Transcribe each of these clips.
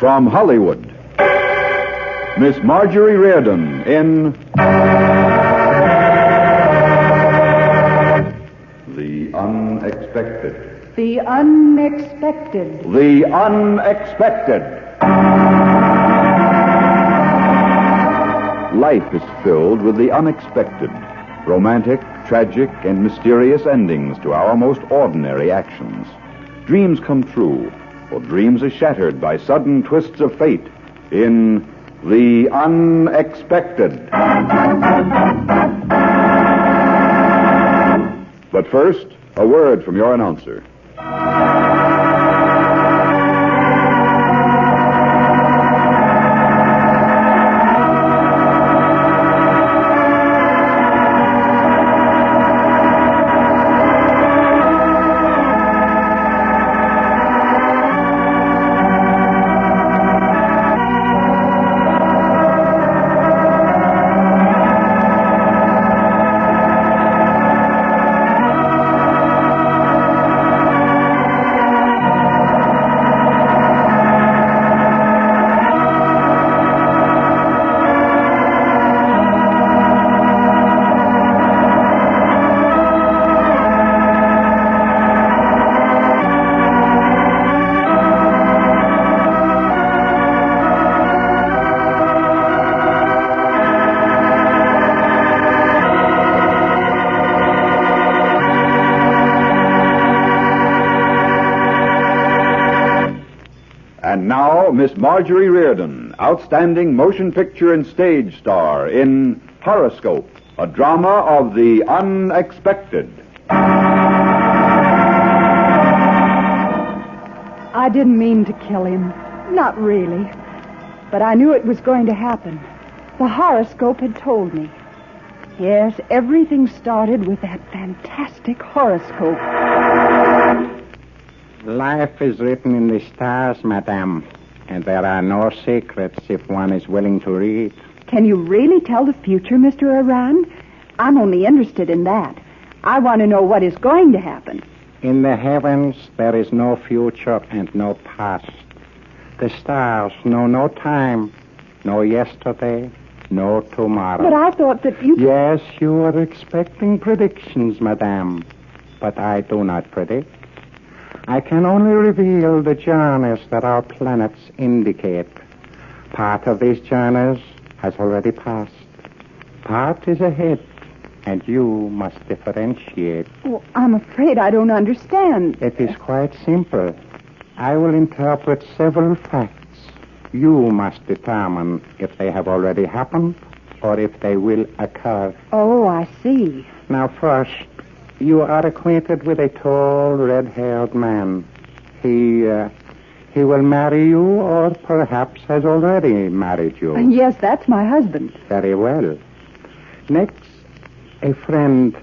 From Hollywood, Miss Marjorie Riordan in The Unexpected. The Unexpected. The Unexpected. Life is filled with the unexpected, romantic, tragic, and mysterious endings to our most ordinary actions. Dreams come true, or dreams are shattered by sudden twists of fate in The Unexpected. But first, a word from your announcer. And now, Miss Marjorie Riordan, outstanding motion picture and stage star in Horoscope, a drama of the unexpected. I didn't mean to kill him. Not really. But I knew it was going to happen. The horoscope had told me. Yes, everything started with that fantastic horoscope. Life is written in the stars, madame, and there are no secrets if one is willing to read. Can you really tell the future, Mr. Iran? I'm only interested in that. I want to know what is going to happen. In the heavens, there is no future and no past. The stars know no time, no yesterday, no tomorrow. But I thought that you... Yes, you are expecting predictions, madame, but I do not predict. I can only reveal the journeys that our planets indicate. Part of these journeys has already passed. Part is ahead, and you must differentiate. Oh, I'm afraid I don't understand. It is quite simple. I will interpret several facts. You must determine if they have already happened or if they will occur. Oh, I see. Now, first, you are acquainted with a tall, red-haired man. He will marry you, or perhaps has already married you. Yes, that's my husband. Very well. Next, a friend,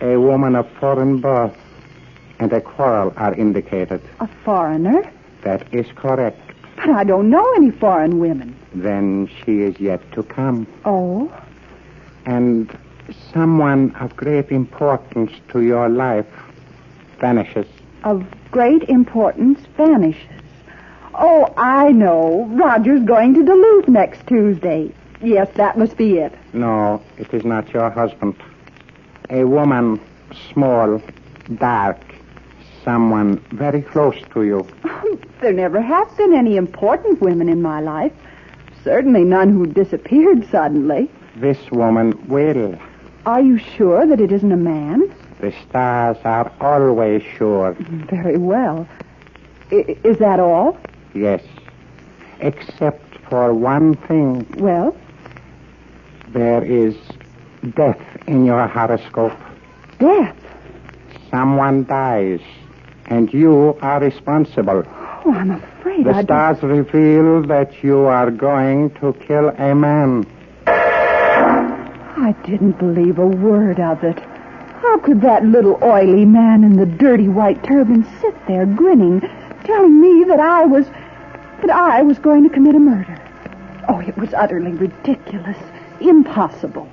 a woman of foreign birth, and a quarrel are indicated. A foreigner? That is correct. But I don't know any foreign women. Then she is yet to come. Oh? And someone of great importance to your life vanishes. Of great importance vanishes. Oh, I know. Roger's going to Duluth next Tuesday. Yes, that must be it. No, it is not your husband. A woman, small, dark, someone very close to you. There never have been any important women in my life. Certainly none who disappeared suddenly. This woman will. Are you sure that it isn't a man? The stars are always sure. Very well. Is that all? Yes. Except for one thing. Well? There is death in your horoscope. Death? Someone dies, and you are responsible. Oh, I'm afraid The stars reveal that you are going to kill a man. I didn't believe a word of it. How could that little oily man in the dirty white turban sit there grinning, telling me that I was going to commit a murder? Oh, it was utterly ridiculous. Impossible.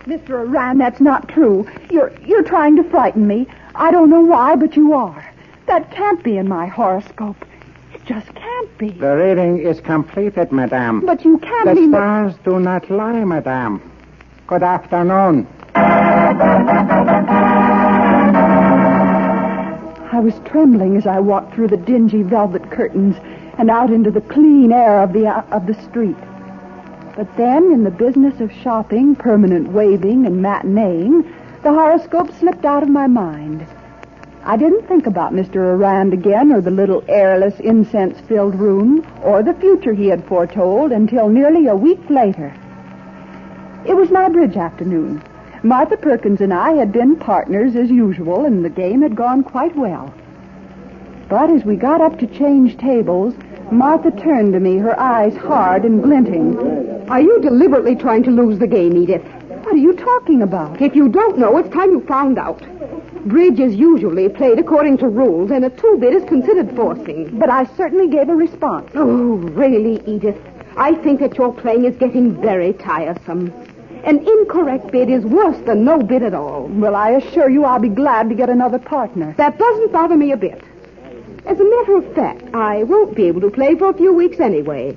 Mr. Iran, that's not true. You're trying to frighten me. I don't know why, but you are. That can't be in my horoscope. It just can't. can't be. The reading is completed, madame. But you can't The mean that... stars do not lie, madame. Good afternoon. I was trembling as I walked through the dingy velvet curtains and out into the clean air of the street. But then, in the business of shopping, permanent waving, and matineeing, the horoscope slipped out of my mind. I didn't think about Mr. Arand again, or the little airless, incense-filled room, or the future he had foretold until nearly a week later. It was my bridge afternoon. Martha Perkins and I had been partners as usual, and the game had gone quite well. But as we got up to change tables, Martha turned to me, her eyes hard and glinting. Are you deliberately trying to lose the game, Edith? What are you talking about? If you don't know, it's time you found out. Bridge is usually played according to rules, and a two-bit is considered forcing. But I certainly gave a response. Oh, really, Edith? I think that your playing is getting very tiresome. An incorrect bid is worse than no bid at all. Well, I assure you I'll be glad to get another partner. That doesn't bother me a bit. As a matter of fact, I won't be able to play for a few weeks anyway.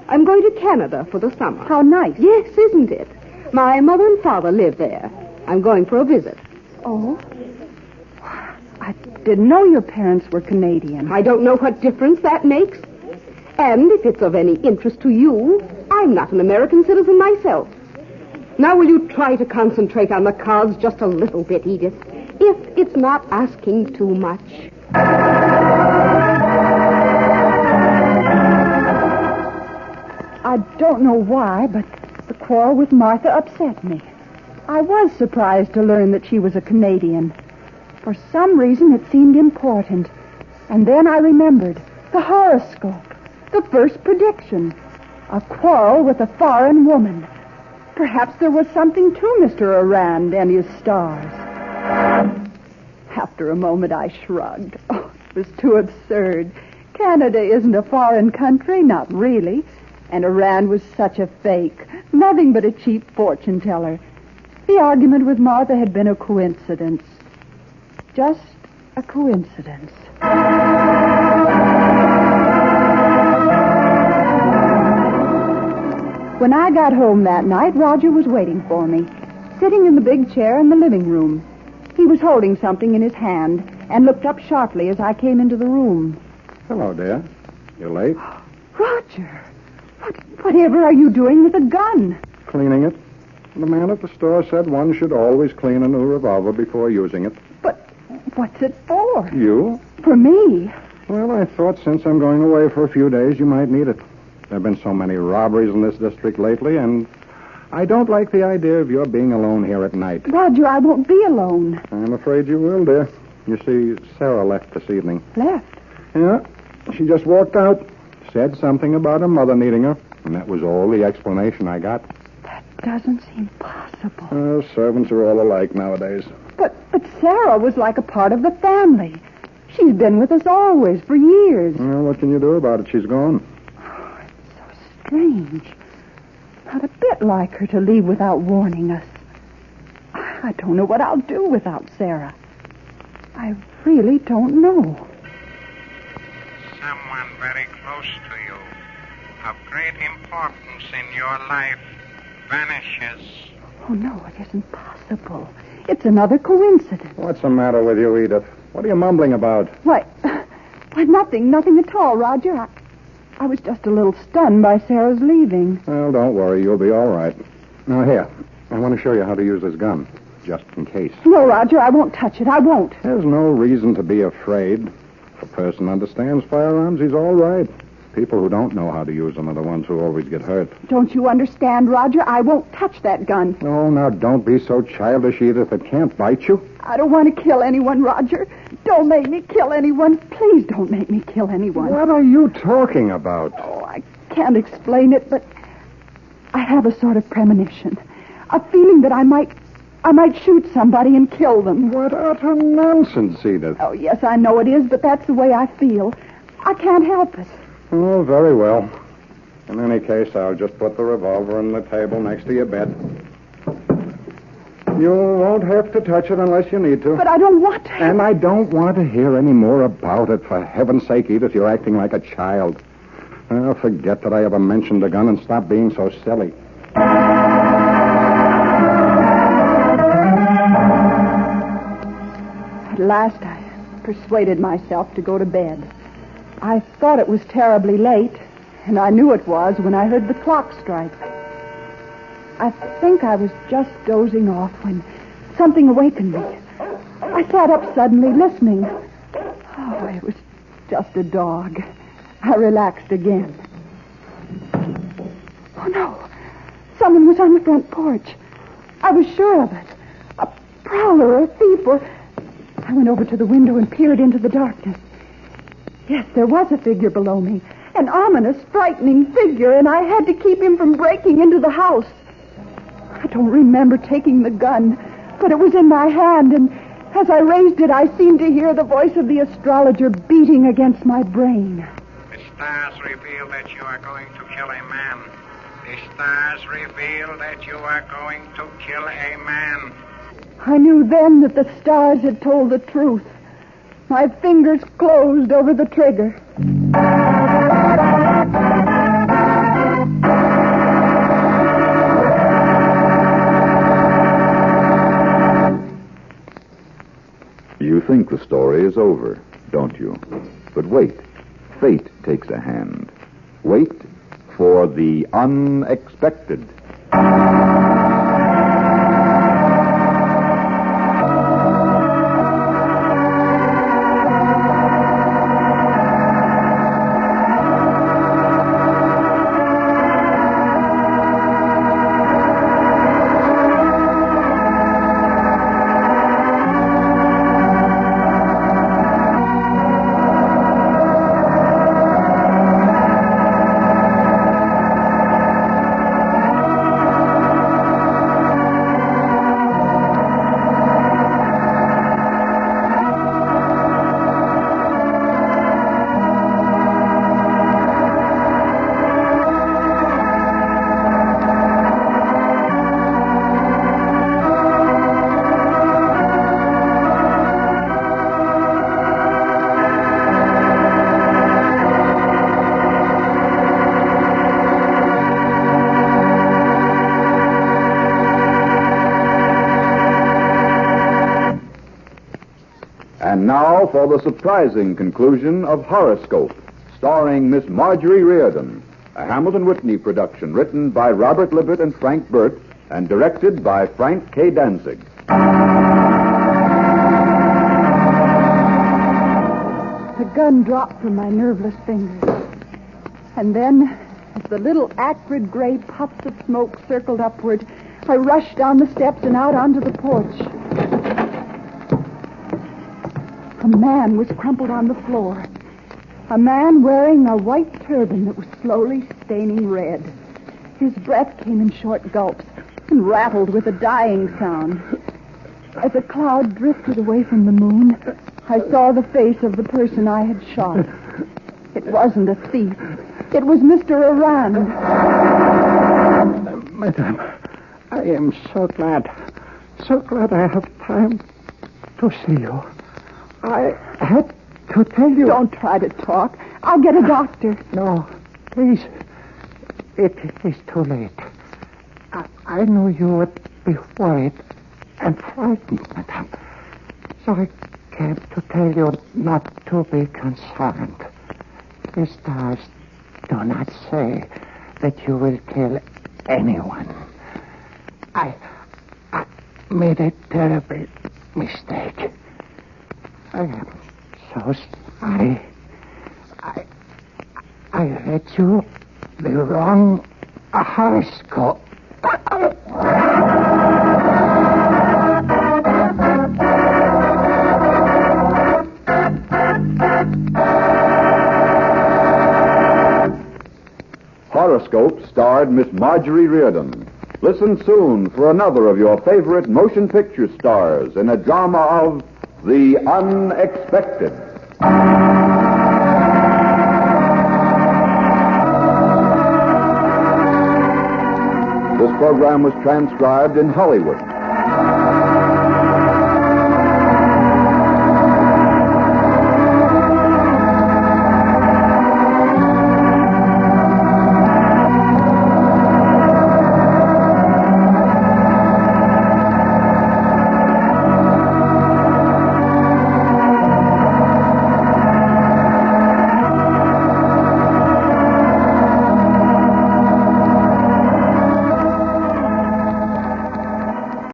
I'm going to Canada for the summer. How nice. Yes, isn't it? My mother and father live there. I'm going for a visit. Oh? I didn't know your parents were Canadian. I don't know what difference that makes. And if it's of any interest to you, I'm not an American citizen myself. Now, will you try to concentrate on the cards just a little bit, Edith? If it's not asking too much. I don't know why, but the quarrel with Martha upset me. I was surprised to learn that she was a Canadian. For some reason, it seemed important. And then I remembered the horoscope, the first prediction, a quarrel with a foreign woman. Perhaps there was something to Mr. Arand and his stars. After a moment, I shrugged. Oh, it was too absurd. Canada isn't a foreign country, not really. And Arand was such a fake, nothing but a cheap fortune teller. The argument with Martha had been a coincidence. Just a coincidence. When I got home that night, Roger was waiting for me, sitting in the big chair in the living room. He was holding something in his hand and looked up sharply as I came into the room. Hello, dear. You late? Roger, whatever are you doing with a gun? Cleaning it. The man at the store said one should always clean a new revolver before using it. But what's it for? You? For me? Well, I thought since I'm going away for a few days, you might need it. There have been so many robberies in this district lately, and I don't like the idea of your being alone here at night. Roger, I won't be alone. I'm afraid you will, dear. You see, Sarah left this evening. Left? Yeah, she just walked out. Said something about her mother needing her, and that was all the explanation I got. That doesn't seem possible. Servants are all alike nowadays. But Sarah was like a part of the family. She's been with us always, for years. Well, what can you do about it? She's gone. Oh, it's so strange. Not a bit like her to leave without warning us. I don't know what I'll do without Sarah. I really don't know. Someone very close to you, of great importance in your life, vanishes. Oh, no, it isn't possible. It's another coincidence. What's the matter with you, Edith? What are you mumbling about? Why, nothing at all, Roger. I was just a little stunned by Sarah's leaving. Well, don't worry. You'll be all right. Now, here. I want to show you how to use this gun, just in case. No, Roger, I won't touch it. I won't. There's no reason to be afraid. If a person understands firearms, he's all right. People who don't know how to use them are the ones who always get hurt. Don't you understand, Roger? I won't touch that gun. Oh, now, don't be so childish, Edith. It can't bite you. I don't want to kill anyone, Roger. Don't make me kill anyone. Please don't make me kill anyone. What are you talking about? Oh, I can't explain it, but I have a sort of premonition. A feeling that I might shoot somebody and kill them. What utter nonsense, Edith. Oh, yes, I know it is, but that's the way I feel. I can't help it. Oh, very well. In any case, I'll just put the revolver on the table next to your bed. You won't have to touch it unless you need to. But I don't want to. And I don't want to hear any more about it. For heaven's sake, Edith, you're acting like a child. Well, forget that I ever mentioned the gun and stop being so silly. At last, I persuaded myself to go to bed. I thought it was terribly late, and I knew it was when I heard the clock strike. I think I was just dozing off when something awakened me. I sat up suddenly, listening. Oh, it was just a dog. I relaxed again. Oh, no. Someone was on the front porch. I was sure of it. A prowler or a thief or... I went over to the window and peered into the darkness. Yes, there was a figure below me. An ominous, frightening figure, and I had to keep him from breaking into the house. I don't remember taking the gun, but it was in my hand, and as I raised it, I seemed to hear the voice of the astrologer beating against my brain. The stars reveal that you are going to kill a man. The stars reveal that you are going to kill a man. I knew then that the stars had told the truth. My fingers closed over the trigger. You think the story is over, don't you? But wait. Fate takes a hand. Wait for the unexpected. And now for the surprising conclusion of Horoscope, starring Miss Marjorie Riordan, a Hamilton Whitney production written by Robert Libet and Frank Burt and directed by Frank K. Danzig. The gun dropped from my nerveless fingers. And then, as the little acrid gray puffs of smoke circled upward, I rushed down the steps and out onto the porch. A man was crumpled on the floor. A man wearing a white turban that was slowly staining red. His breath came in short gulps and rattled with a dying sound. As a cloud drifted away from the moon, I saw the face of the person I had shot. It wasn't a thief. It was Mr. Riordan. Madame, I am so glad I have time to see you. I had to tell you... Don't try to talk. I'll get a doctor. No, please. It is too late. I knew you would be worried and frightened, madame. So I came to tell you not to be concerned. The stars do not say that you will kill anyone. I made a terrible mistake. I am so sorry. I read you the wrong horoscope. Horoscope starred Miss Marjorie Riordan. Listen soon for another of your favorite motion picture stars in a drama of The Unexpected. This program was transcribed in Hollywood